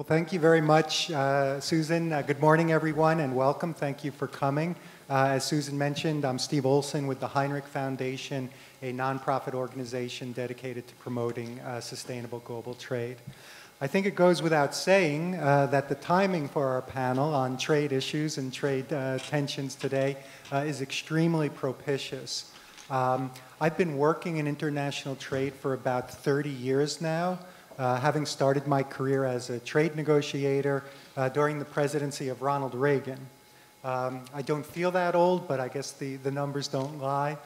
Well, thank you very much, Susan. Good morning, everyone, and welcome. Thank you for coming. As Susan mentioned, I'm Steve Olson with the Hinrich Foundation, a nonprofit organization dedicated to promoting sustainable global trade. I think it goes without saying that the timing for our panel on trade issues and trade tensions today is extremely propitious. I've been working in international trade for about 30 years now, having started my career as a trade negotiator during the presidency of Ronald Reagan. I don't feel that old, but I guess the numbers don't lie.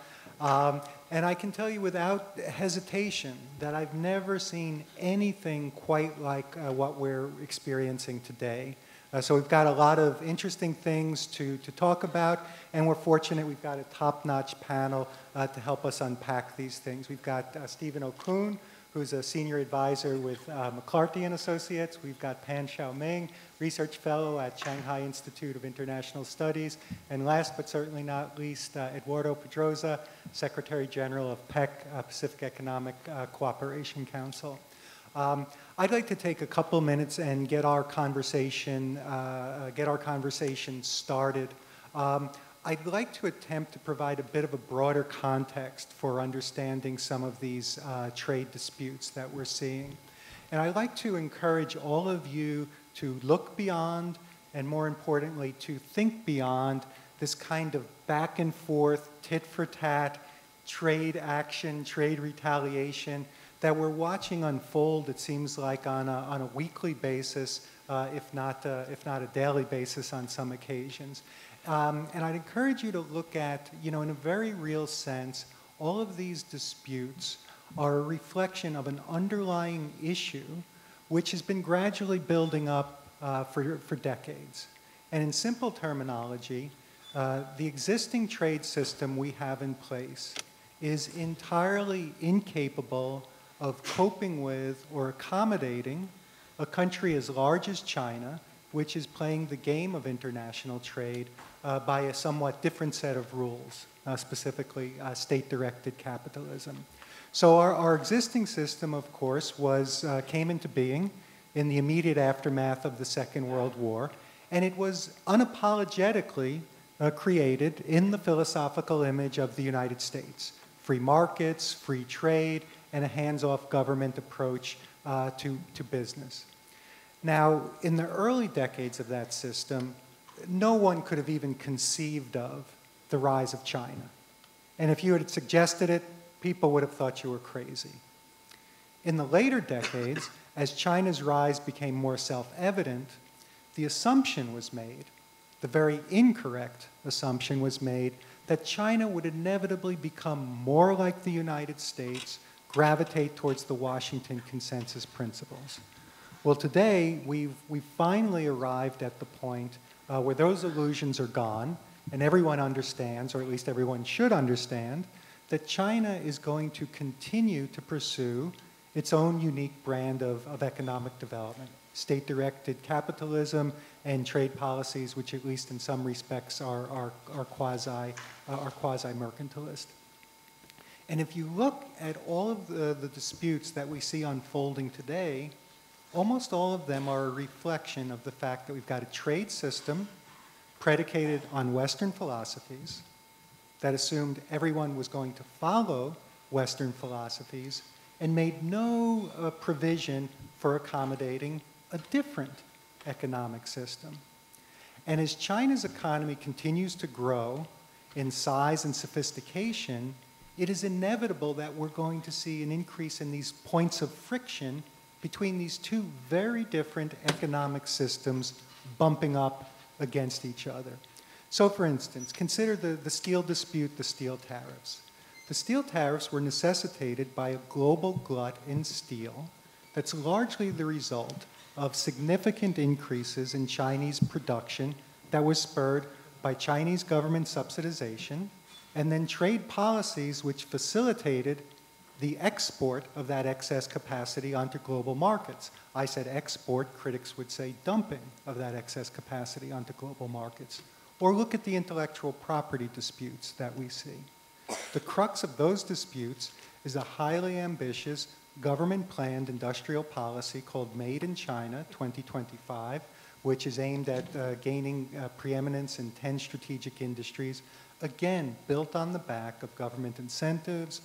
And I can tell you without hesitation that I've never seen anything quite like what we're experiencing today. So we've got a lot of interesting things to talk about, and we're fortunate we've got a top-notch panel to help us unpack these things. We've got Stephen Okun, who's a senior advisor with McLarty and Associates. We've got Xiaoming, research fellow at Shanghai Institute of International Studies. And last but certainly not least, Eduardo Pedrosa, Secretary General of PECC, Pacific Economic Cooperation Council. I'd like to take a couple minutes and get our conversation started. I'd like to attempt to provide a bit of a broader context for understanding some of these trade disputes that we're seeing. And I'd like to encourage all of you to look beyond, and more importantly, to think beyond this kind of back and forth, tit for tat, trade action, trade retaliation that we're watching unfold, it seems like, on a weekly basis, if not a daily basis on some occasions. And I'd encourage you to look at, in a very real sense, all of these disputes are a reflection of an underlying issue which has been gradually building up for decades. And in simple terminology, the existing trade system we have in place is entirely incapable of coping with or accommodating a country as large as China, which is playing the game of international trade by a somewhat different set of rules, specifically state-directed capitalism. So our existing system, of course, came into being in the immediate aftermath of the Second World War, and it was unapologetically created in the philosophical image of the United States. Free markets, free trade, and a hands-off government approach to business. Now, in the early decades of that system, no one could have even conceived of the rise of China. And if you had suggested it, people would have thought you were crazy. In the later decades, as China's rise became more self-evident, the assumption was made, the very incorrect assumption was made, that China would inevitably become more like the United States, gravitate towards the Washington Consensus principles. Well, today, we've finally arrived at the point where those illusions are gone, and everyone understands, or at least everyone should understand, that China is going to continue to pursue its own unique brand of economic development, state-directed capitalism and trade policies, which at least in some respects are quasi-mercantilist. And if you look at all of the disputes that we see unfolding today, almost all of them are a reflection of the fact that we've got a trade system predicated on Western philosophies that assumed everyone was going to follow Western philosophies and made no provision for accommodating a different economic system. And as China's economy continues to grow in size and sophistication, it is inevitable that we're going to see an increase in these points of friction between these two very different economic systems bumping up against each other. So for instance, consider the steel dispute, the steel tariffs. The steel tariffs were necessitated by a global glut in steel that's largely the result of significant increases in Chinese production that was spurred by Chinese government subsidization and then trade policies which facilitated the export of that excess capacity onto global markets. I said export, critics would say dumping of that excess capacity onto global markets. Or look at the intellectual property disputes that we see. The crux of those disputes is a highly ambitious government-planned industrial policy called Made in China 2025, which is aimed at gaining preeminence in 10 strategic industries, again, built on the back of government incentives,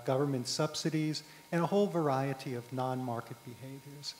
government subsidies, and a whole variety of non-market behaviors.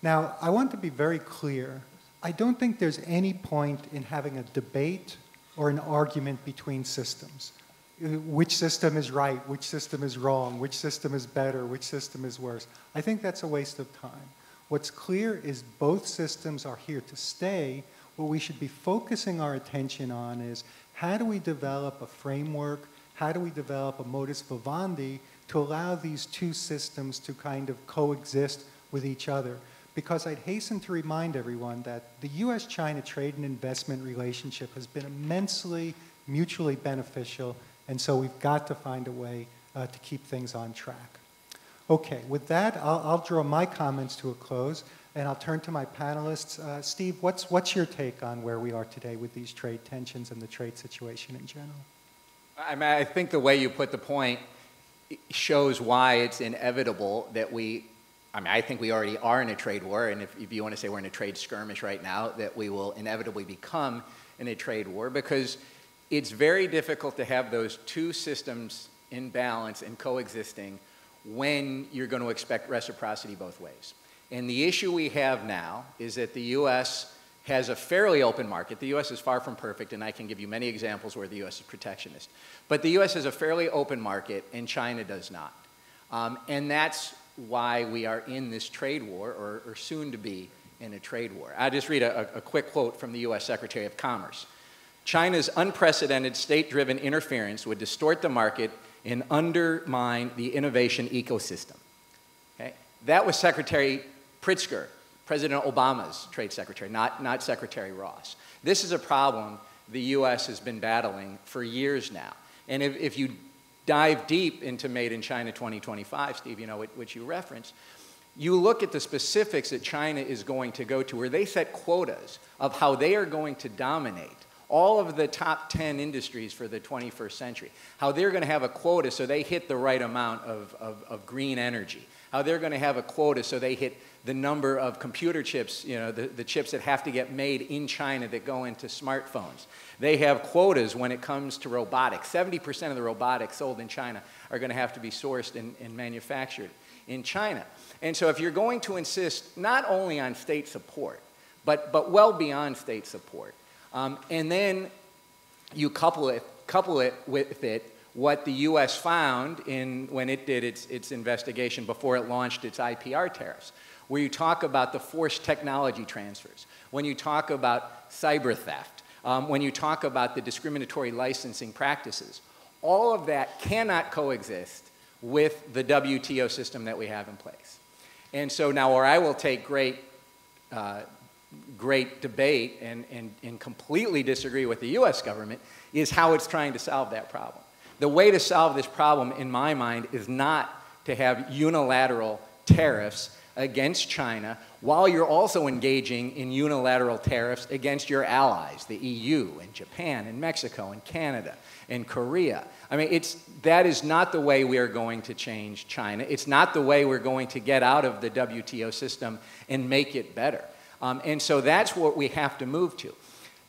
Now, I want to be very clear. I don't think there's any point in having a debate or an argument between systems. Which system is right, which system is wrong, which system is better, which system is worse. I think that's a waste of time. What's clear is both systems are here to stay. What we should be focusing our attention on is how do we develop a framework, how do we develop a modus vivendi to allow these two systems to kind of coexist with each other. Because I'd hasten to remind everyone that the US-China trade and investment relationship has been immensely mutually beneficial, and so we've got to find a way to keep things on track. Okay, with that, I'll draw my comments to a close, and I'll turn to my panelists. Steve, what's your take on where we are today with these trade tensions and the trade situation in general? I think the way you put the point shows why it's inevitable that I think we already are in a trade war, and if you want to say we're in a trade skirmish right now, that we will inevitably become in a trade war, because it's very difficult to have those two systems in balance and coexisting when you're going to expect reciprocity both ways. And the issue we have now is that the U.S. has a fairly open market. The U.S. is far from perfect, and I can give you many examples where the U.S. is protectionist. But the U.S. has a fairly open market, and China does not. And that's why we are in this trade war, or soon to be in a trade war. I'll just read a quick quote from the U.S. Secretary of Commerce. China's unprecedented state-driven interference would distort the market and undermine the innovation ecosystem. Okay? That was Secretary Pritzker, President Obama's trade secretary, not Secretary Ross. This is a problem the U.S. has been battling for years now. And if you dive deep into Made in China 2025, Steve, you know, which you referenced, you look at the specifics that China is going to go to, where they set quotas of how they are going to dominate all of the top 10 industries for the 21st century, how they're going to have a quota so they hit the right amount of green energy, how they're going to have a quota so they hit the number of computer chips, you know, the chips that have to get made in China that go into smartphones. They have quotas when it comes to robotics. 70% of the robotics sold in China are going to have to be sourced and manufactured in China. And so if you're going to insist not only on state support, but well beyond state support, and then you couple it with what the U.S. found when it did its investigation before it launched its IPR tariffs, where you talk about the forced technology transfers, when you talk about cyber theft, when you talk about the discriminatory licensing practices. All of that cannot coexist with the WTO system that we have in place. And so now where I will take great debate and completely disagree with the U.S. government is how it's trying to solve that problem. The way to solve this problem, in my mind, is not to have unilateral tariffs against China while you're also engaging in unilateral tariffs against your allies, the EU and Japan and Mexico and Canada and Korea. I mean, that is not the way we are going to change China. It's not the way we're going to get out of the WTO system and make it better. And so that's what we have to move to.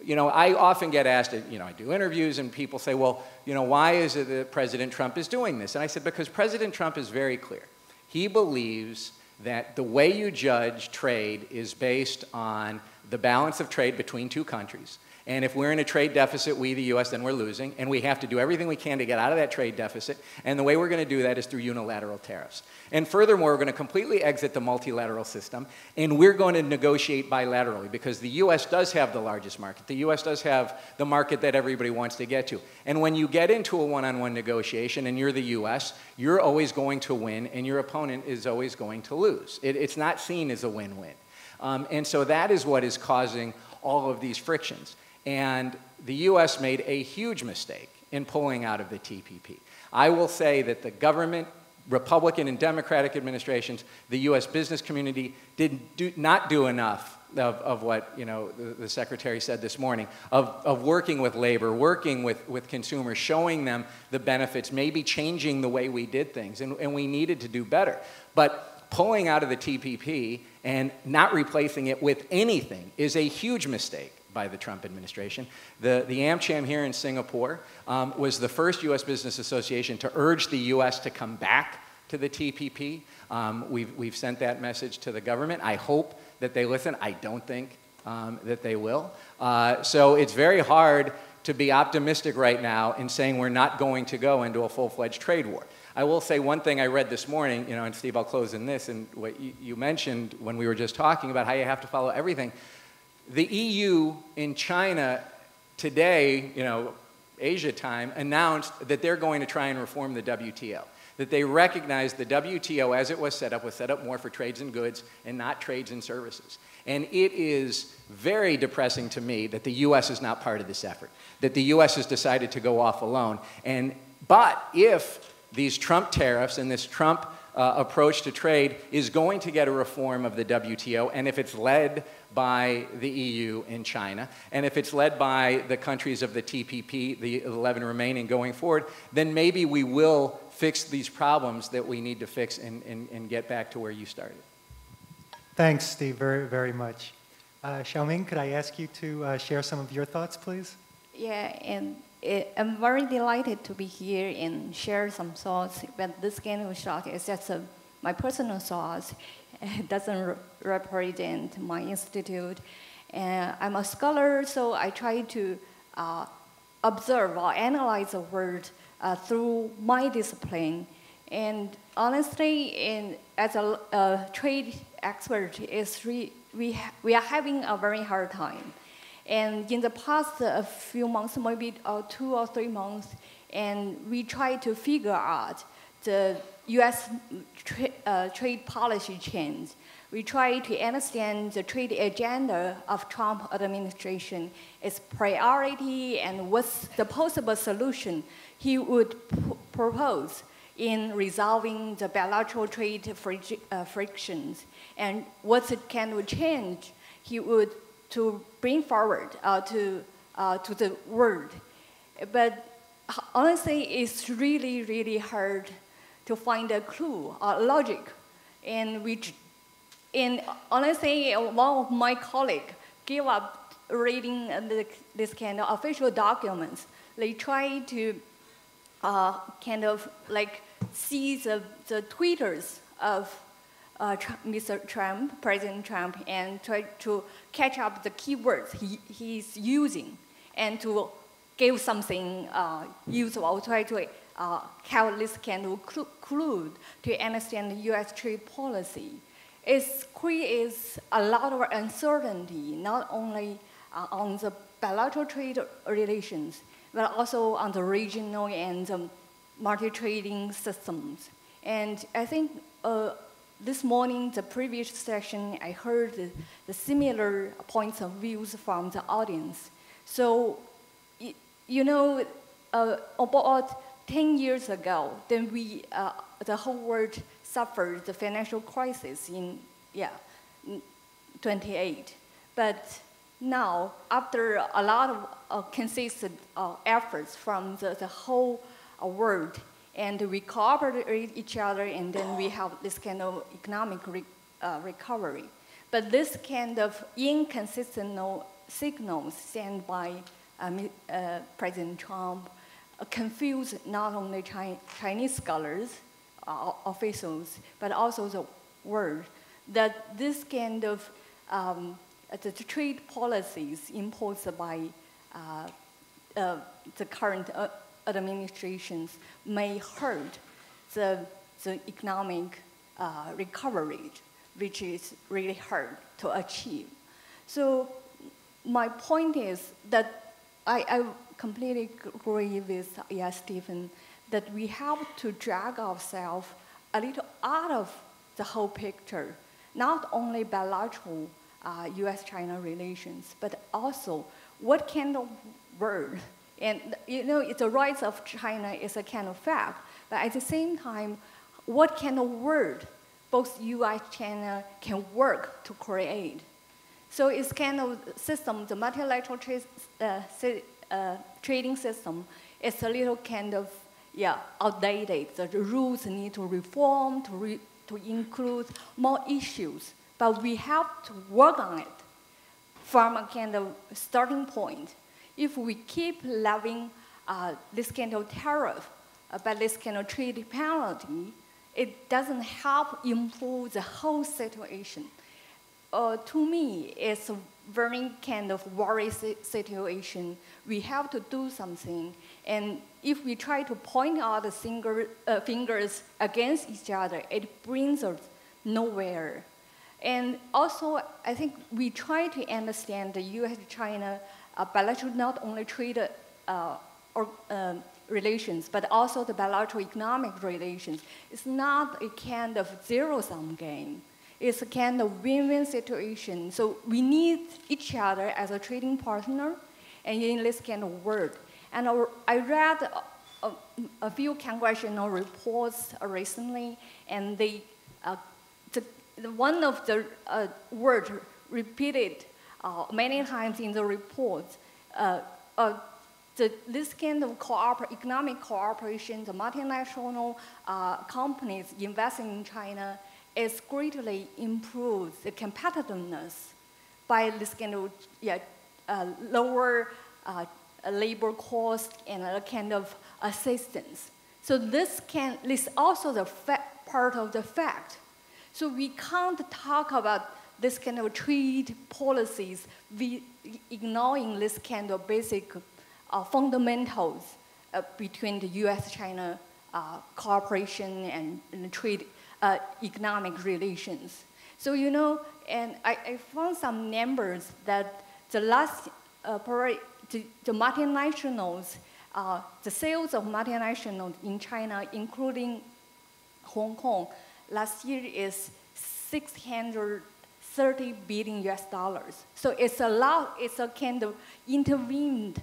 You know, I often get asked, you know, I do interviews and people say, well, you know, why is it that President Trump is doing this? And I said, because President Trump is very clear. He believes that the way you judge trade is based on the balance of trade between two countries. And if we're in a trade deficit, we, the U.S., then we're losing. And we have to do everything we can to get out of that trade deficit. And the way we're going to do that is through unilateral tariffs. And furthermore, we're going to completely exit the multilateral system. And we're going to negotiate bilaterally, because the U.S. does have the largest market. The U.S. does have the market that everybody wants to get to. And when you get into a one-on-one negotiation and you're the U.S., you're always going to win, and your opponent is always going to lose. It's not seen as a win-win. And so that is what is causing all of these frictions. And the U.S. made a huge mistake in pulling out of the TPP. I will say that the government Republican and Democratic administrations, the U.S. business community did not do enough of what the Secretary said this morning, of working with labor, working with consumers, showing them the benefits, maybe changing the way we did things, and we needed to do better. But pulling out of the TPP and not replacing it with anything is a huge mistake by the Trump administration. The AmCham here in Singapore was the first U.S. Business Association to urge the U.S. to come back to the TPP. We've sent that message to the government. I hope that they listen. I don't think that they will. So it's very hard to be optimistic right now in saying we're not going to go into a full-fledged trade war. I will say one thing I read this morning, and Steve, I'll close in this, and what you mentioned when we were just talking about how you have to follow everything. The EU in China today, Asia time, announced that they're going to try and reform the WTO. That they recognize the WTO as it was set up more for trades and goods and not trades and services. And it is very depressing to me that the U.S. is not part of this effort, that the U.S. has decided to go off alone. But if these Trump tariffs and this Trump approach to trade is going to get a reform of the WTO, and if it's led by the EU and China, and if it's led by the countries of the TPP, the 11 remaining going forward, then maybe we will fix these problems that we need to fix and get back to where you started. Thanks, Steve, very, very much. Xiaoming, could I ask you to share some of your thoughts, please? Yeah, and I'm very delighted to be here and share some thoughts, but this kind of shot is just my personal thoughts. It doesn't represent my institute. And I'm a scholar, so I try to observe or analyze the world through my discipline. And honestly, as a trade expert, we are having a very hard time. And in the past few months, maybe 2 or 3 months, and we try to figure out the U.S. trade policy change. We try to understand the trade agenda of Trump administration, its priority, and what's the possible solution he would propose in resolving the bilateral trade frictions, and what kind of change he would to bring forward to the world. But honestly, it's really, really hard to find a clue or logic. And honestly, one of my colleagues gave up reading this kind of official documents. They try to kind of like see the tweeters of Mr. Trump, President Trump, and try to catch up the keywords he's using and to give something useful, try to have this kind of clue to understand the U.S. trade policy. It creates a lot of uncertainty, not only on the bilateral trade relations, but also on the regional and multi-trading systems. And I think this morning, the previous session, I heard the similar points of views from the audience. So, about 10 years ago, then the whole world suffered the financial crisis in 28. But now, after a lot of consistent efforts from the whole world, and we cooperate each other, and then we have this kind of economic recovery. But this kind of inconsistent signals sent by President Trump confuse not only Chinese scholars, officials, but also the world, that this kind of the trade policies imposed by the current administrations may hurt the economic recovery, which is really hard to achieve. So my point is that I completely agree with Stephen that we have to drag ourselves a little out of the whole picture, not only bilateral U.S.-China relations, but also what kind of world. And the rise of China is a kind of fact, but at the same time, what kind of world both U.S. and China can work to create. So it's kind of system, the multilateral trading system is a little kind of, outdated. The rules need to reform to include more issues, but we have to work on it from a kind of starting point. If we keep levying this kind of tariff, but this kind of trade penalty, it doesn't help improve the whole situation. To me, it's a very kind of worrisome situation. We have to do something. And if we try to point out the fingers against each other, it brings us nowhere. And also, I think we try to understand the U.S.-China bilateral not only trade relations, but also the bilateral economic relations. It's not a kind of zero-sum game. It's a kind of win-win situation. So we need each other as a trading partner and in this kind of world. And I read a few congressional reports recently, and one of the words repeated many times in the report, this kind of economic cooperation, the multinational companies investing in China is greatly improves the competitiveness by this kind of lower labor cost and a kind of assistance. So this is also the part of the fact. So we can't talk about this kind of trade policies ignoring this kind of basic fundamentals between the U.S.-China cooperation and trade economic relations. So, and I found some numbers that the last, the multinationals, the sales of multinationals in China, including Hong Kong, last year is $630 billion US. So it's a kind of intervened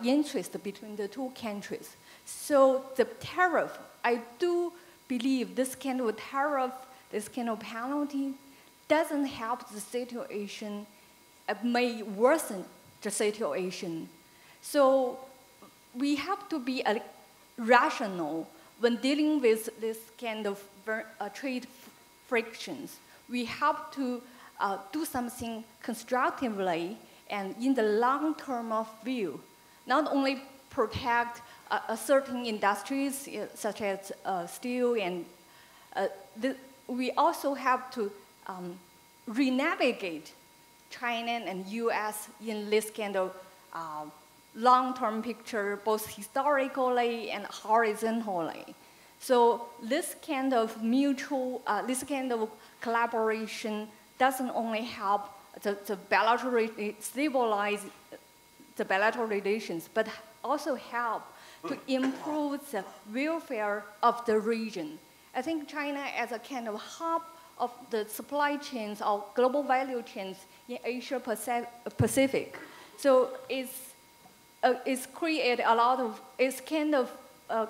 interest between the two countries. So the tariff, I do believe this kind of tariff, this kind of penalty doesn't help the situation, it may worsen the situation. So we have to be rational when dealing with this kind of trade frictions. We have to do something constructively and in the long term of view, not only protect certain industries such as steel, and we also have to renavigate China and US in this kind of long-term picture, both historically and horizontally. So this kind of mutual, this kind of collaboration doesn't only help the bilateral, stabilize the bilateral relations, but also help to improve the welfare of the region. I think China as a kind of hub of the supply chains or global value chains in Asia Pacific. So it's create a lot of, it's kind of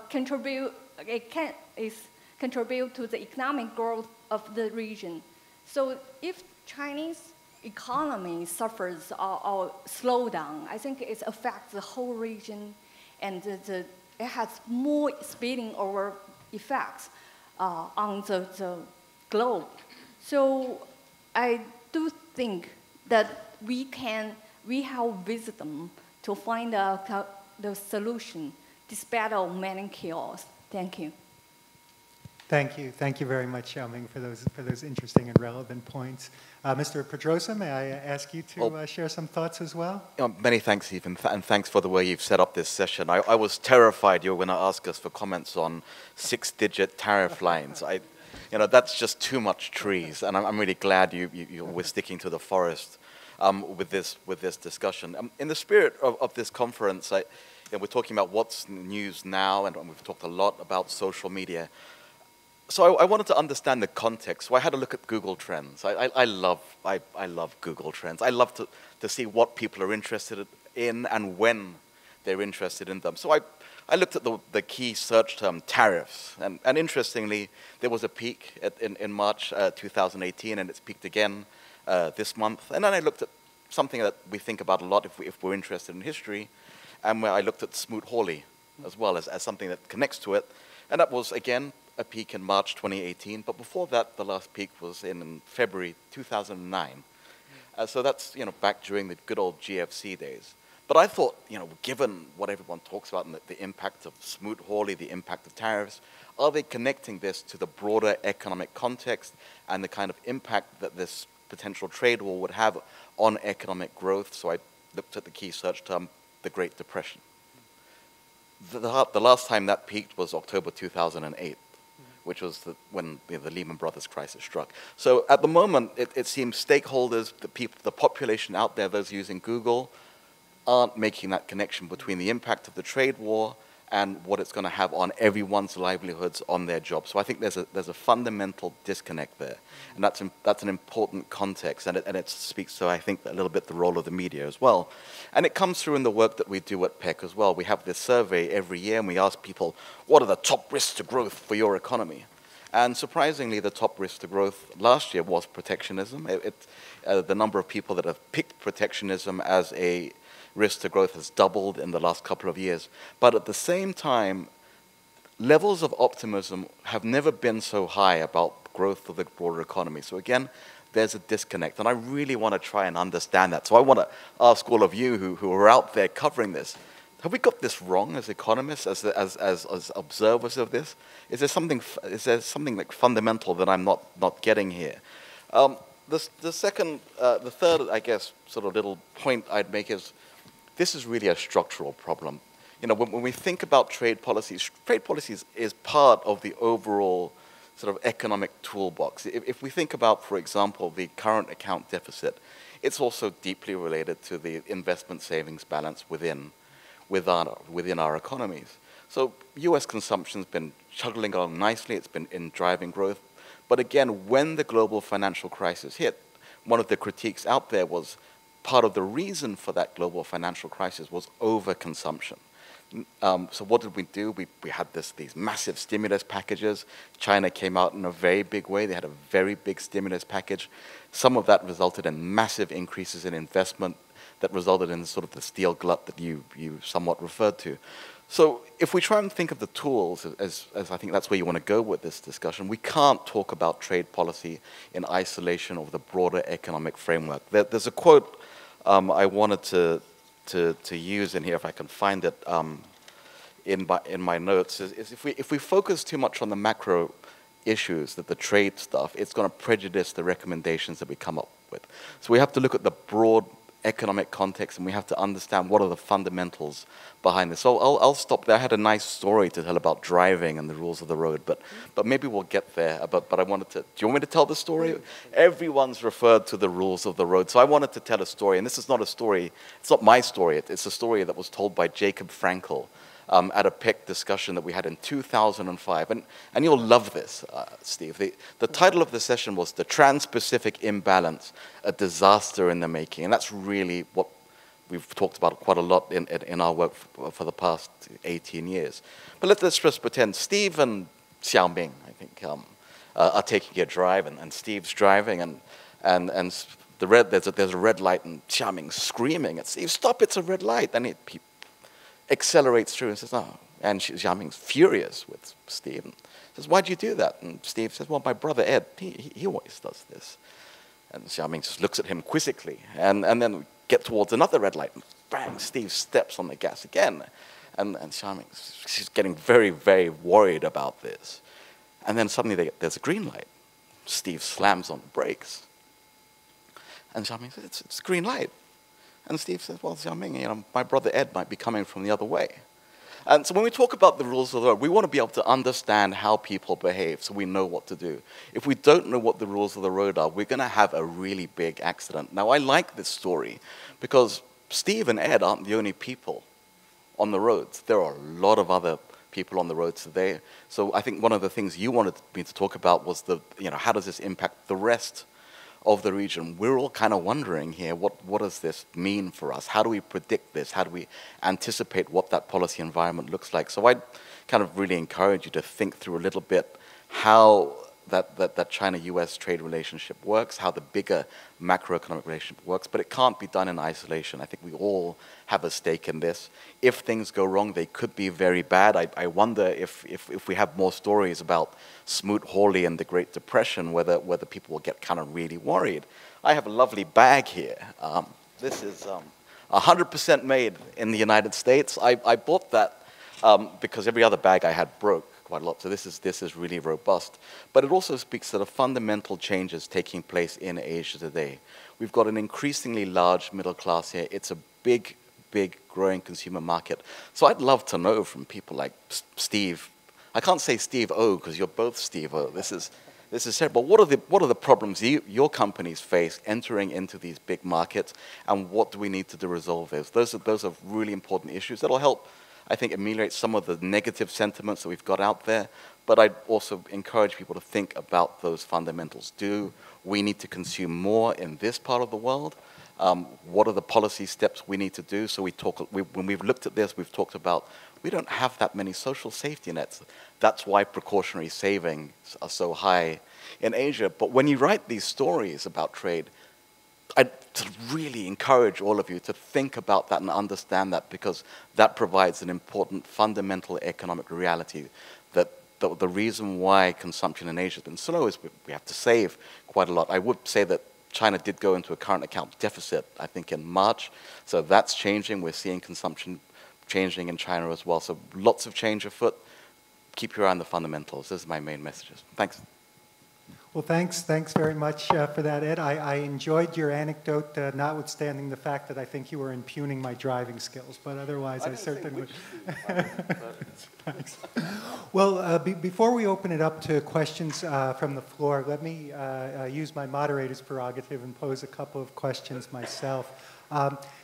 contribute to the economic growth of the region. So if Chinese economy suffers or slow down, I think it affects the whole region, and it has more spilling over effects on the globe. So I do think that we have wisdom to find out the solution despite of many chaos. Thank you. Thank you. Thank you very much, Xiaoming, for those interesting and relevant points. Mr. Pedrosa, may I ask you to share some thoughts as well? Many thanks, Stephen, and thanks for the way you've set up this session. I was terrified you were going to ask us for comments on 6-digit tariff lines. That's just too much trees, and I'm really glad you were sticking to the forest with this discussion. In the spirit of this conference, we're talking about what's news now, and we've talked a lot about social media. So I wanted to understand the context. So I had a look at Google Trends. I love Google Trends. I love to see what people are interested in and when they're interested in them. So I looked at the key search term, tariffs, and interestingly, there was a peak in March 2018, and it's peaked again this month. And then I looked at something that we think about a lot if we're interested in history, and where I looked at Smoot-Hawley as well as something that connects to it, and that was, again, a peak in March 2018, but before that, the last peak was in February 2009. So that's, back during the good old GFC days. But I thought, given what everyone talks about and the impact of Smoot-Hawley, the impact of tariffs, are they connecting this to the broader economic context and the kind of impact that this potential trade war would have on economic growth? So I looked at the key search term, the Great Depression. The last time that peaked was October 2008, which was when the Lehman Brothers crisis struck. So at the moment, it seems stakeholders, the population out there, those using Google, aren't making that connection between the impact of the trade war and what it's going to have on everyone's livelihoods on their jobs. So I think there's a fundamental disconnect there, and that's an important context, and it speaks to, I think, a little bit the role of the media as well. And it comes through in the work that we do at PECC as well. We have this survey every year, and we ask people, what are the top risks to growth for your economy? And surprisingly, the top risk to growth last year was protectionism. The number of people that have picked protectionism as a risk to growth has doubled in the last couple of years. But at the same time, levels of optimism have never been so high about growth of the broader economy. So again, there's a disconnect, and I really want to try and understand that. So I want to ask all of you who are out there covering this, have we got this wrong as economists, as observers of this? Is there something like fundamental that I'm not getting here? The third, I guess, sort of little point I'd make is, this is really a structural problem. When we think about trade policies is part of the overall sort of economic toolbox. If we think about, for example, the current account deficit, it's also deeply related to the investment savings balance within our economies. So US consumption's been chugging along nicely, it's been in driving growth. But again, when the global financial crisis hit, one of the critiques out there was part of the reason for that global financial crisis was overconsumption. So what did we do? We had these massive stimulus packages. China came out in a very big way. They had a very big stimulus package. Some of that resulted in massive increases in investment that resulted in sort of the steel glut that you somewhat referred to. So if we try and think of the tools, as I think that's where you want to go with this discussion, we can't talk about trade policy in isolation of the broader economic framework. There's a quote I wanted to use in here, if I can find it in my notes, is if we focus too much on the macro issues, that the trade stuff, it's going to prejudice the recommendations that we come up with. So we have to look at the broad economic context, and we have to understand what are the fundamentals behind this. So I'll stop there. I had a nice story to tell about driving and the rules of the road, but maybe we'll get there. But I wanted to, do you want me to tell the story? Everyone's referred to the rules of the road. So I wanted to tell a story, and this is not a story, it's not my story, it's a story that was told by Jacob Frankel at a PECC discussion that we had in 2005. And you'll love this, Steve. The title of the session was The Trans-Pacific Imbalance, a Disaster in the Making. And that's really what we've talked about quite a lot in our work for the past 18 years. But let's just pretend Steve and Xiaoming, I think, are taking a drive, and Steve's driving, and there's a red light, and Xiaoming's screaming at Steve, "Stop, it's a red light." And he accelerates through and says, "Oh," and Xiaoming's furious with Steve and says, "Why'd you do that?" And Steve says, "Well, my brother Ed, he always does this." And Xiaoming just looks at him quizzically, and then we get towards another red light, and bang, Steve steps on the gas again. And Xiaoming, she's getting very, very worried about this. And then suddenly there's a green light. Steve slams on the brakes. And Xiaoming says, it's a green light. And Steve says, "Well, Xiaoming, my brother Ed might be coming from the other way." And so when we talk about the rules of the road, we want to be able to understand how people behave so we know what to do. If we don't know what the rules of the road are, we're going to have a really big accident. Now, I like this story because Steve and Ed aren't the only people on the roads. There are a lot of other people on the roads today. So I think one of the things you wanted me to talk about was how does this impact the rest of the region, we're all kind of wondering here, what does this mean for us? How do we predict this? How do we anticipate what that policy environment looks like? So I'd kind of really encourage you to think through a little bit how that China-US trade relationship works, how the bigger macroeconomic relationship works, but it can't be done in isolation. I think we all have a stake in this. If things go wrong, they could be very bad. I wonder if we have more stories about Smoot-Hawley and the Great Depression, whether people will get kind of really worried. I have a lovely bag here. This is 100% made in the United States. I bought that because every other bag I had broke quite a lot, so this is really robust. But it also speaks to the fundamental changes taking place in Asia today. We've got an increasingly large middle class here. It's a big growing consumer market. So I'd love to know from people like Steve. I can't say Steve O because you're both Steve O. This is terrible. What are the problems your companies face entering into these big markets, and what do we need to do to resolve those? Those are really important issues that'll help, I think, ameliorate some of the negative sentiments that we've got out there. But I'd also encourage people to think about those fundamentals. Do we need to consume more in this part of the world? What are the policy steps we need to do? So when we've looked at this, we've talked about we don't have that many social safety nets. That's why precautionary savings are so high in Asia. But when you write these stories about trade, I'd really encourage all of you to think about that and understand that, because that provides an important fundamental economic reality that the reason why consumption in Asia has been slow is we have to save quite a lot. I would say that China did go into a current account deficit, I think, in March. So that's changing. We're seeing consumption changing in China as well. So lots of change afoot. Keep your eye on the fundamentals. Those are my main messages. Thanks. Well, thanks very much for that, Ed. I enjoyed your anecdote, notwithstanding the fact that I think you were impugning my driving skills, but otherwise I certainly would. Thanks. Well, before we open it up to questions from the floor, let me use my moderator's prerogative and pose a couple of questions myself.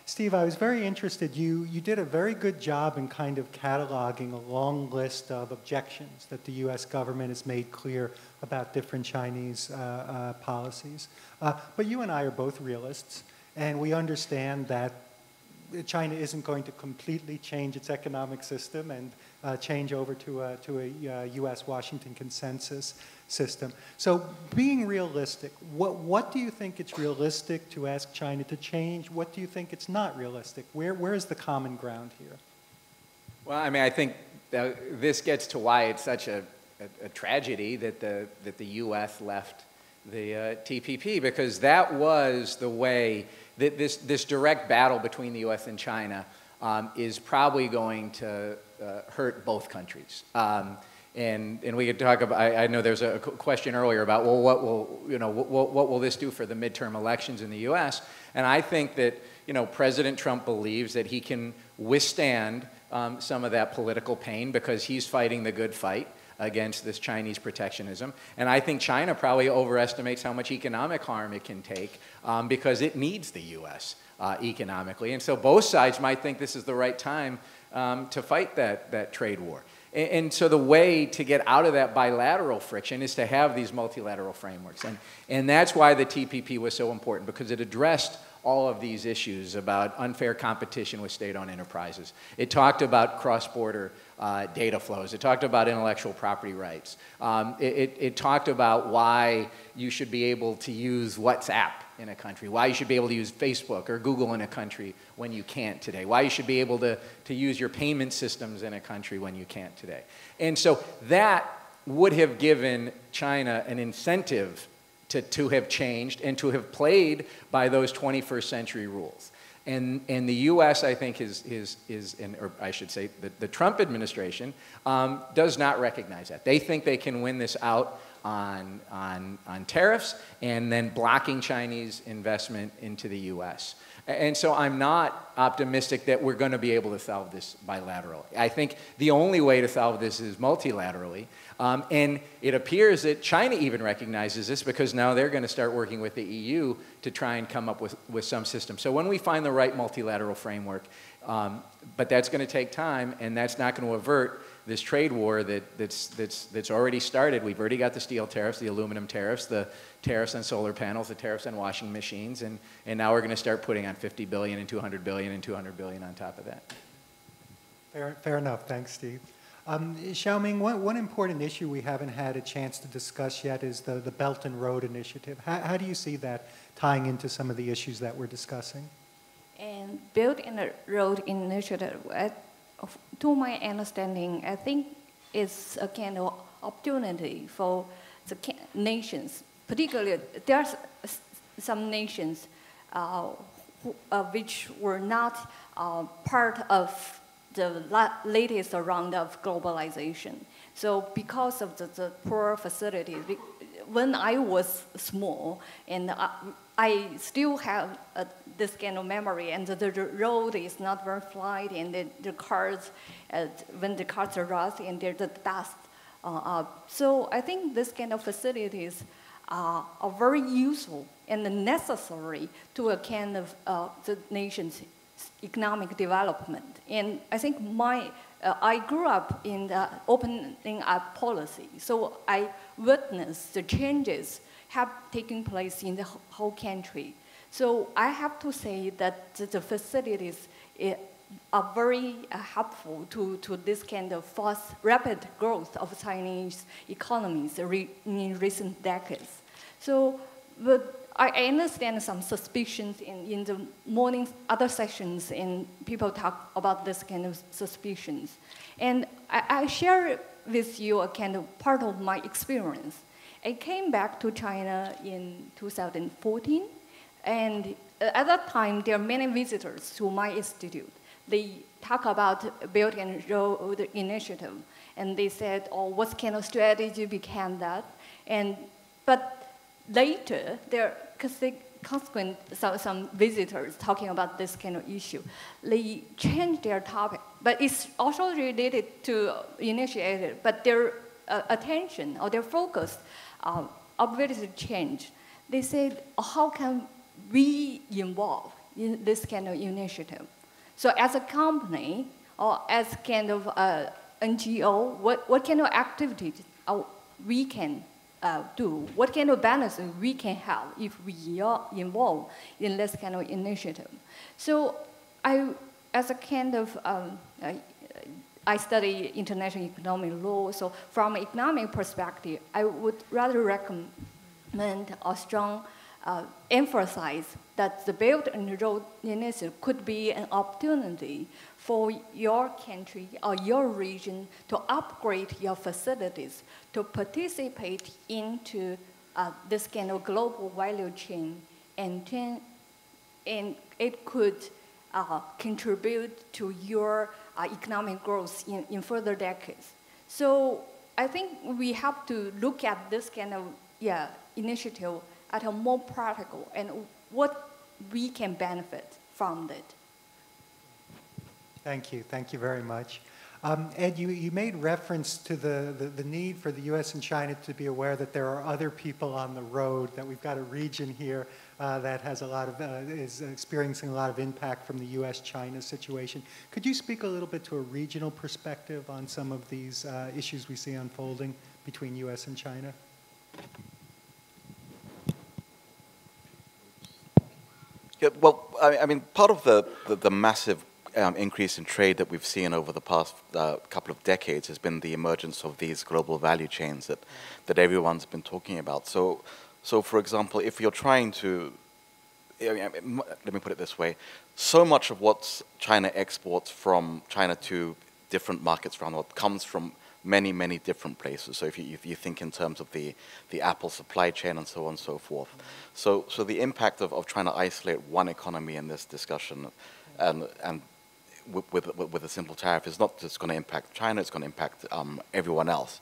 Steve, I was very interested. You did a very good job in kind of cataloging a long list of objections that the U.S. government has made clear about different Chinese policies. But you and I are both realists, and we understand that China isn't going to completely change its economic system and change over to a U.S.-Washington consensus system. So being realistic, what do you think it's realistic to ask China to change? What do you think it's not realistic? Where is the common ground here? Well, I mean, I think this gets to why it's such a tragedy that the U.S. left the TPP, because that was the way that this direct battle between the U.S. and China is probably going to hurt both countries. And we could talk about. I know there's a question earlier about, well, what will this do for the midterm elections in the U.S. And I think that President Trump believes that he can withstand some of that political pain because he's fighting the good fight against this Chinese protectionism. And I think China probably overestimates how much economic harm it can take because it needs the U.S. Economically. And so both sides might think this is the right time to fight that trade war. And so the way to get out of that bilateral friction is to have these multilateral frameworks. And that's why the TPP was so important, because it addressed all of these issues about unfair competition with state-owned enterprises. It talked about cross-border data flows. It talked about intellectual property rights. It talked about why you should be able to use WhatsApp in a country, why you should be able to use Facebook or Google in a country when you can't today, why you should be able to use your payment systems in a country when you can't today. And so that would have given China an incentive to have changed and to have played by those 21st century rules. And the U.S., I think, or I should say, the Trump administration does not recognize that. They think they can win this out on tariffs and then blocking Chinese investment into the U.S. And so I'm not optimistic that we're going to be able to solve this bilaterally. I think the only way to solve this is multilaterally. And it appears that China even recognizes this, because now they're going to start working with the EU to try and come up with some system. So when we find the right multilateral framework, but that's going to take time, and that's not going to avert this trade war that's already started. We've already got the steel tariffs, the aluminum tariffs, the tariffs on solar panels, the tariffs on washing machines, and now we're going to start putting on 50 billion and 200 billion and 200 billion on top of that. Fair enough. Thanks, Steve. Xiaoming, one important issue we haven't had a chance to discuss yet is the Belt and Road Initiative. How do you see that tying into some of the issues that we're discussing? And Belt and Road Initiative, to my understanding, I think it's a kind of opportunity for the nations. Particularly, there's some nations which were not part of the latest round of globalization. So because of the poor facilities, when I was small, and I still have this kind of memory, and the road is not very flat, and the cars, when the cars are rusty, and there's the dust. So I think this kind of facilities are very useful and necessary to a kind of the nation's economic development. And I think I grew up in the opening up policy, so I witnessed the changes have taken place in the whole country. So I have to say that the facilities are very helpful to this kind of fast, rapid growth of Chinese economies in recent decades. So, but I understand some suspicions in the morning, other sessions, and people talk about this kind of suspicions. And I share with you a kind of part of my experience. I came back to China in 2014, and at that time, there are many visitors to my institute. They talk about Belt and Road Initiative, and they said, oh, what kind of strategy behind that? But later, some visitors talking about this kind of issue, they changed their topic, but it's also related to initiative, but their attention or their focus obviously changed. They said, how can we involve in this kind of initiative? So as a company or as kind of NGO, what kind of activities we can do? What kind of benefits we can have if we are involved in this kind of initiative? So as a kind of, I study international economic law, so from an economic perspective, I would rather recommend or strong emphasize that the Belt and Road Initiative could be an opportunity for your country or your region to upgrade your facilities, to participate into this kind of global value chain, and it could contribute to your economic growth in further decades. So I think we have to look at this kind of initiative at a more practical and what we can benefit from it. Thank you very much. Ed, you made reference to the need for the US and China to be aware that there are other people on the road, that we've got a region here that has is experiencing a lot of impact from the US-China situation. Could you speak a little bit to a regional perspective on some of these issues we see unfolding between US and China? Yeah, well, I mean, part of the massive increase in trade that we've seen over the past couple of decades has been the emergence of these global value chains that everyone's been talking about. So for example, if you're trying to, let me put it this way, so much of what China exports from China to different markets around the world comes from many, many different places. So if you think in terms of the Apple supply chain and so on and so forth. So the impact of trying to isolate one economy in this discussion and with a simple tariff is not just going to impact China, it's going to impact everyone else.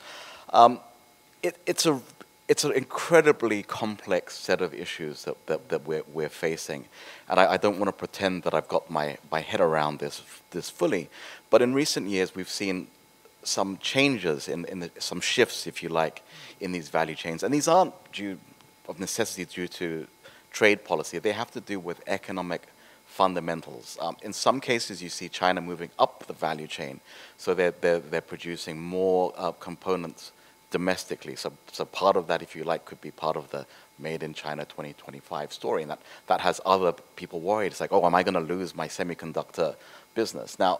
It's an incredibly complex set of issues that we're facing, and I don't want to pretend that I've got my head around this fully. But in recent years, we've seen some changes some shifts, if you like, in these value chains, and these aren't of necessity due to trade policy. They have to do with economic fundamentals. In some cases, you see China moving up the value chain, so they're producing more components domestically. So part of that, if you like, could be part of the Made in China 2025 story, and that has other people worried. It's like, oh, am I going to lose my semiconductor business? Now,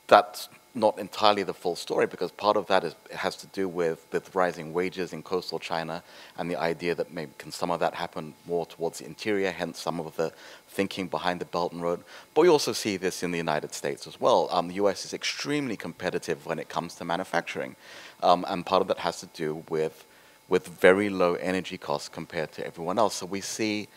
that's not entirely the full story, because part of that has to do with rising wages in coastal China, and the idea that maybe can some of that happen more towards the interior, hence some of the thinking behind the Belt and Road. But we also see this in the United States as well. The US is extremely competitive when it comes to manufacturing, and part of that has to do with very low energy costs compared to everyone else. So we see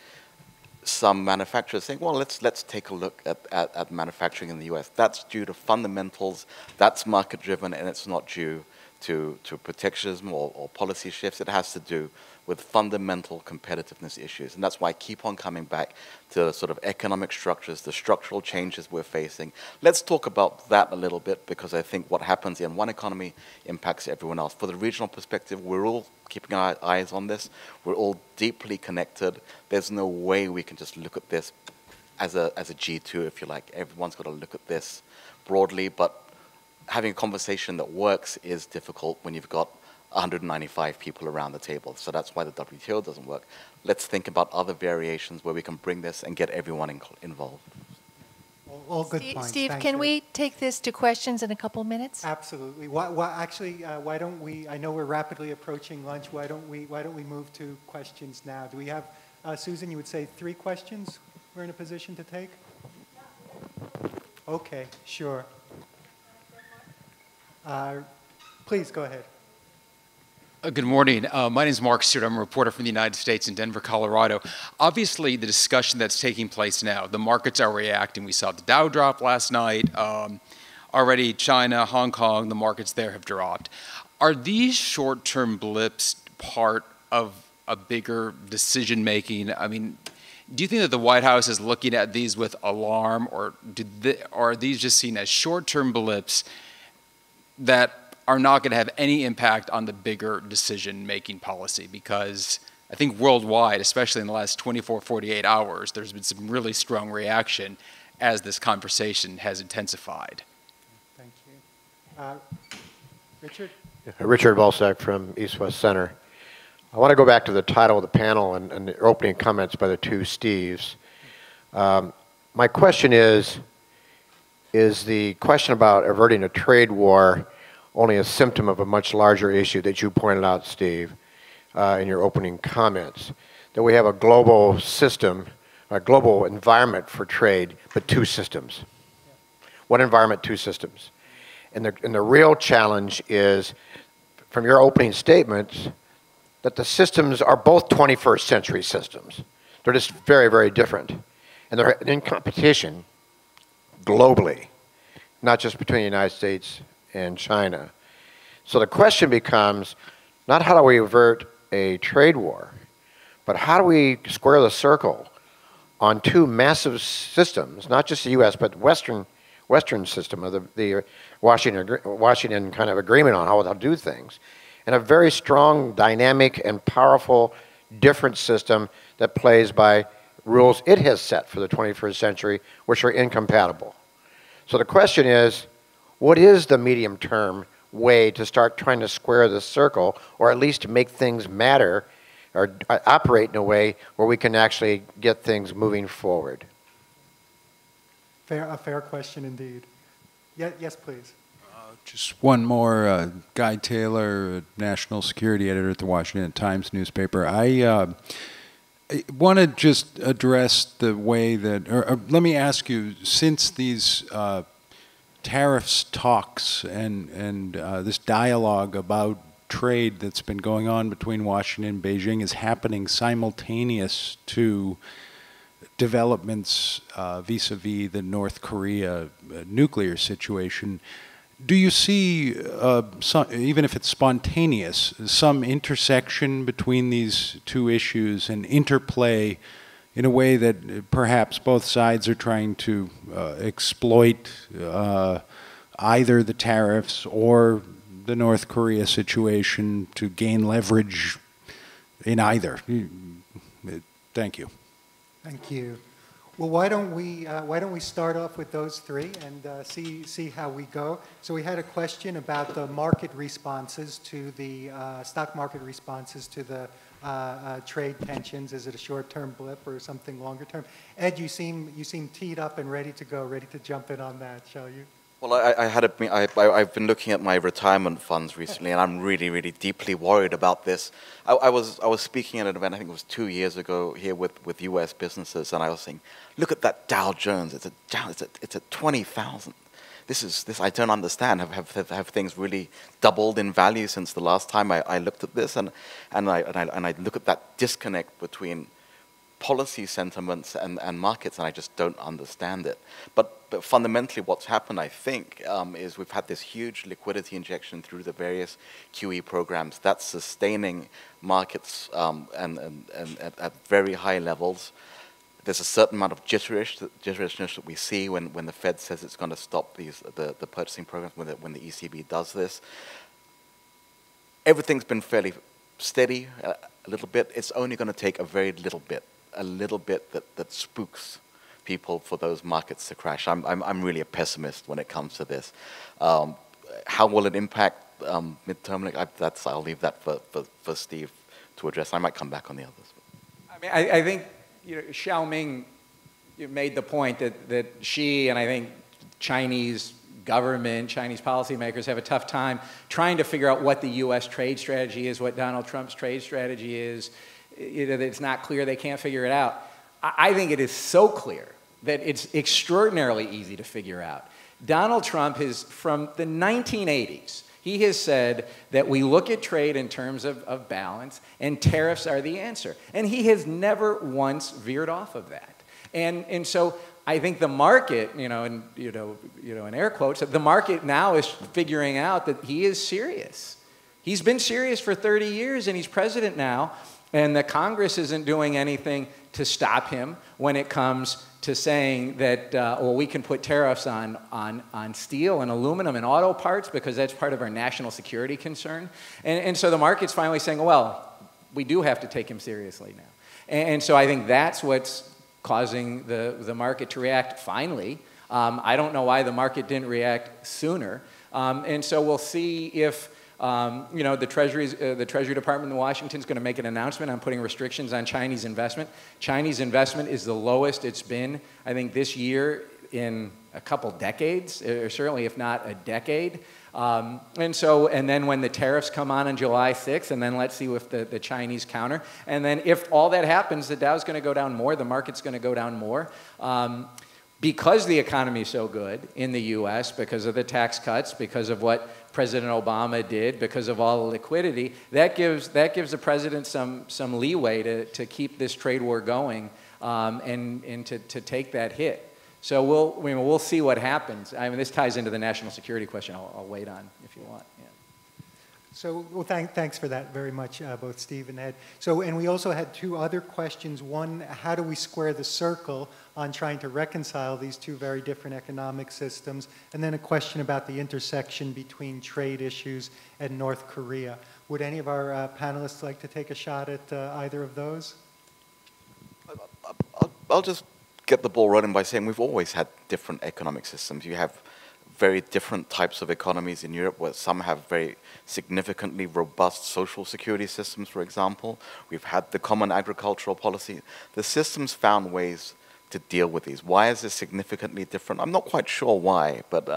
some manufacturers saying, well, let's take a look at manufacturing in the US. That's due to fundamentals, that's market driven, and it's not due to protectionism or policy shifts. It has to do with fundamental competitiveness issues. And that's why I keep on coming back to the sort of economic structures, the structural changes we're facing. Let's talk about that a little bit, because I think what happens in one economy impacts everyone else. For the regional perspective, we're all keeping our eyes on this. We're all deeply connected. There's no way we can just look at this as a G2, if you like. Everyone's got to look at this broadly, but having a conversation that works is difficult when you've got 195 people around the table. So that's why the WTO doesn't work. Let's think about other variations where we can bring this and get everyone involved. All good points. Steve, Thank can you. we take this to questions in a couple minutes? Absolutely. Actually, why don't we? I know we're rapidly approaching lunch. Why don't we move to questions now? Do we have Susan? You would say 3 questions. We're in a position to take. Okay, sure. Please go ahead. Good morning. My name is Mark Stewart. I'm a reporter from the United States in Denver, Colorado. Obviously, the discussion that's taking place now, the markets are reacting. We saw the Dow drop last night. Already China, Hong Kong, the markets there have dropped. Are these short-term blips part of a bigger decision-making? I mean, do you think that the White House is looking at these with alarm, or are these just seen as short-term blips that are not going to have any impact on the bigger decision-making policy? Because I think worldwide, especially in the last 24, 48 hours, there's been some really strong reaction as this conversation has intensified. Thank you. Richard? Richard Volsack from East West Center. I want to go back to the title of the panel and the opening comments by the 2 Steves. My question is the question about averting a trade war only a symptom of a much larger issue that you pointed out, Steve, in your opening comments, that we have a global system, a global environment for trade, but 2 systems. One environment, 2 systems. And the real challenge is, from your opening statements, that the systems are both 21st century systems. They're just very, very different. And they're in competition globally, not just between the United States and China. So the question becomes, not how do we avert a trade war, but how do we square the circle on 2 massive systems, not just the US, but Western system of the Washington kind of agreement on how they'll do things, and a very strong, dynamic, and powerful different system that plays by rules it has set for the 21st century, which are incompatible. So the question is, what is the medium-term way to start trying to square the circle, or at least to make things matter, or operate in a way where we can actually get things moving forward? A fair question indeed. Yes, please. Just one more. Guy Taylor, national security editor at the Washington Times newspaper. I want to just address the way that, or let me ask you, since these tariffs talks and this dialogue about trade that's been going on between Washington and Beijing is happening simultaneous to developments vis-a-vis the North Korea nuclear situation, do you see, even if it's spontaneous, some intersection between these 2 issues and interplay in a way that perhaps both sides are trying to exploit either the tariffs or the North Korea situation to gain leverage in either? Thank you. Thank you. Well, why don't we start off with those three and see how we go? So we had a question about the market responses to the stock market responses to the trade tensions. Is it a short-term blip or something longer term? Ed, you seem teed up and ready to go, ready to jump in on that. Shall you? Well, I've been looking at my retirement funds recently, and I'm really, really deeply worried about this. I was speaking at an event, I think it was 2 years ago, here with U.S. businesses, and I was saying, look at that Dow Jones. It's at 20,000. This I don't understand. Have things really doubled in value since the last time I looked at this? And I look at that disconnect between policy sentiments and markets, and I just don't understand it. But fundamentally what's happened, I think, is we've had this huge liquidity injection through the various QE programs that's sustaining markets at very high levels. There's a certain amount of jitterishness that we see when the Fed says it's going to stop the purchasing programs, when the ECB does this. Everything's been fairly steady a little bit. It's only going to take a very little bit that spooks people for those markets to crash. I'm really a pessimist when it comes to this. How will it impact midterm? I'll leave that for Steve to address. I might come back on the others. I mean, I think Xiaoming made the point that she and I think Chinese government, Chinese policymakers have a tough time trying to figure out what the U.S. trade strategy is, what Donald Trump's trade strategy is. It's not clear, they can't figure it out. I think it is so clear that it's extraordinarily easy to figure out. Donald Trump has, from the 1980s, he has said that we look at trade in terms of balance, and tariffs are the answer. And he has never once veered off of that. And so I think the market, in air quotes, the market now is figuring out that he is serious. He's been serious for 30 years, and he's president now. And the Congress isn't doing anything to stop him when it comes to saying that, well, we can put tariffs on steel and aluminum and auto parts because that's part of our national security concern. And so the market's finally saying, well, we do have to take him seriously now. And so I think that's what's causing the market to react finally. I don't know why the market didn't react sooner. And so we'll see if the Treasury Department in Washington is going to make an announcement on putting restrictions on Chinese investment. Chinese investment is the lowest it's been, I think, this year in a couple decades, or certainly if not a decade. And then when the tariffs come on July 6th, and then let's see if the Chinese counter. And then if all that happens, the Dow's going to go down more, the market's going to go down more. Because the economy is so good in the U.S., because of the tax cuts, because of what President Obama did, because of all the liquidity, that gives the president some leeway to keep this trade war going and to take that hit. So we'll see what happens. I mean, this ties into the national security question. I'll wait on if you want. Yeah. So, well, thanks for that very much, both Steve and Ed. So, and we also had two other questions. One, how do we square the circle on trying to reconcile these two very different economic systems? And then a question about the intersection between trade issues and North Korea. Would any of our panelists like to take a shot at either of those? I'll just get the ball rolling by saying we've always had different economic systems. You have very different types of economies in Europe, where some have very significantly robust social security systems, for example. We've had the common agricultural policy. The systems found ways to deal with these. Why is this significantly different? I'm not quite sure why, but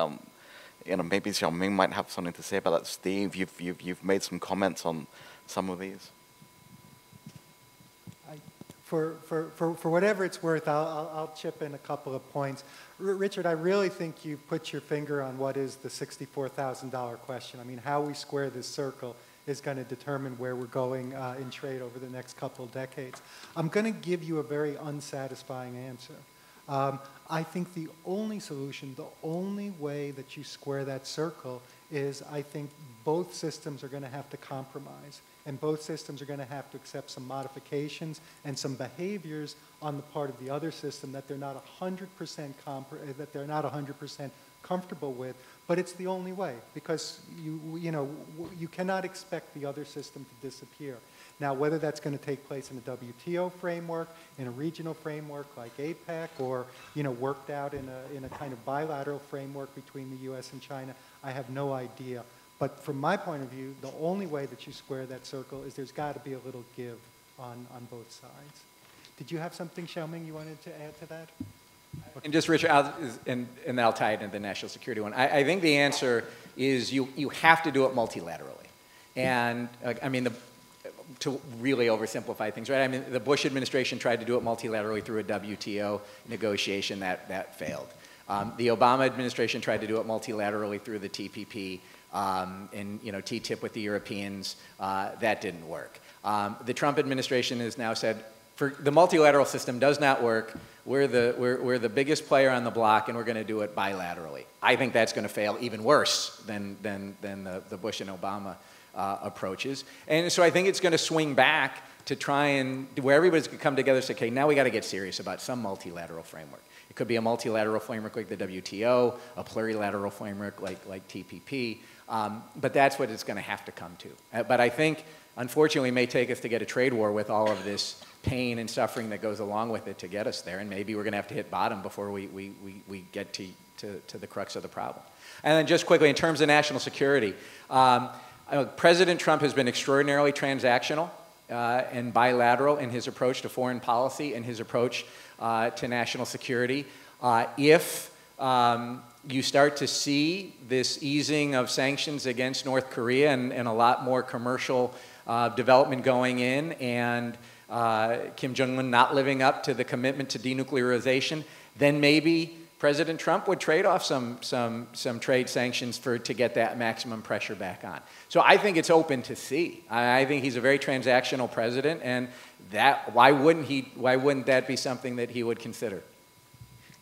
maybe Xiaoming might have something to say about that. Steve, you've made some comments on some of these. For whatever it's worth, I'll chip in a couple of points. Richard, I really think you've put your finger on what is the $64,000 question. I mean, how we square this circle is going to determine where we're going in trade over the next couple of decades. I'm going to give you a very unsatisfying answer. I think the only solution, the only way that you square that circle is I think both systems are going to have to compromise. And both systems are going to have to accept some modifications and some behaviors on the part of the other system that they're not 100% comfortable with, but it's the only way because you cannot expect the other system to disappear. Now, whether that's going to take place in a WTO framework, in a regional framework like APEC, or worked out in a kind of bilateral framework between the U.S. and China, I have no idea. But from my point of view, the only way that you square that circle is there's got to be a little give on both sides. Did you have something, Xiaoming, you wanted to add to that? And just, Richard, and then I'll tie it into the national security one. I think the answer is you have to do it multilaterally. And, I mean, to really oversimplify things, right? I mean, the Bush administration tried to do it multilaterally through a WTO negotiation that failed. The Obama administration tried to do it multilaterally through the TPP and TTIP with the Europeans. That didn't work. The Trump administration has now said, the multilateral system does not work. We're the biggest player on the block, and we're going to do it bilaterally. I think that's going to fail even worse than the Bush and Obama approaches. And so I think it's going to swing back to try and where everybody's going to come together and say, okay, now we got to get serious about some multilateral framework. It could be a multilateral framework like the WTO, a plurilateral framework like TPP, but that's what it's going to have to come to. But I think, unfortunately, it may take us to get a trade war with all of this pain and suffering that goes along with it to get us there, and maybe we're going to have to hit bottom before we get to the crux of the problem. And then just quickly, in terms of national security, President Trump has been extraordinarily transactional and bilateral in his approach to foreign policy and his approach to national security. If you start to see this easing of sanctions against North Korea and a lot more commercial development going in, and Kim Jong-un not living up to the commitment to denuclearization, then maybe President Trump would trade off some trade sanctions to get that maximum pressure back on. So I think it's open to see. I think he's a very transactional president, and why wouldn't that be something that he would consider?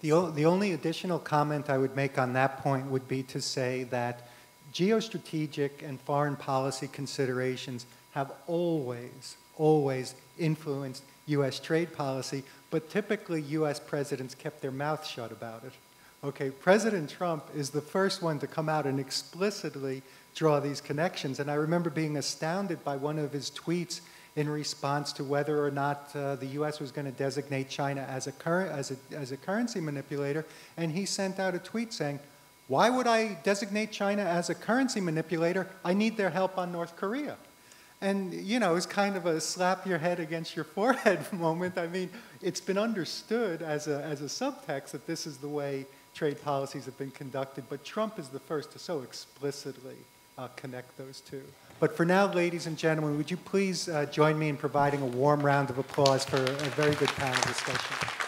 The only additional comment I would make on that point would be to say that geostrategic and foreign policy considerations have always influenced U.S. trade policy, but typically U.S. presidents kept their mouth shut about it. Okay, President Trump is the first one to come out and explicitly draw these connections, and I remember being astounded by one of his tweets in response to whether or not the U.S. was going to designate China as a currency manipulator, and he sent out a tweet saying, "Why would I designate China as a currency manipulator? I need their help on North Korea." And, it's kind of a slap your head against your forehead moment. I mean, it's been understood as a subtext that this is the way trade policies have been conducted, but Trump is the first to so explicitly connect those two. But for now, ladies and gentlemen, would you please join me in providing a warm round of applause for a very good panel discussion.